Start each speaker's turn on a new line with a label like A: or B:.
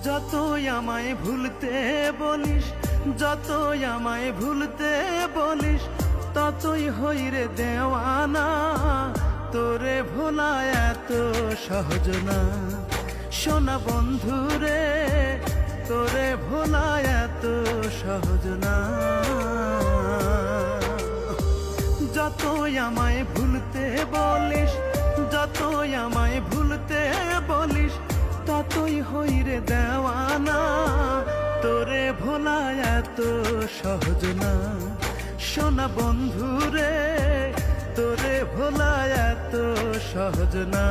A: যতই আমায় ভুলতে বলিস, যতই আমায় ভুলতে বলিস, ততই হই রে দেওয়ানা। তোরে ভোলা এত সহজ না সোনা বন্ধু রে, তোরে ভোলা এত সহজ না। যতই আমায় ভুলতে বলিস, যতই আমায় ভুলতে বলিস, ততই হই রে দেওয়ানা। তোরে ভোলা এত সহজ না সোনা বন্ধু রে, তোরে ভোলা এত সহজ না।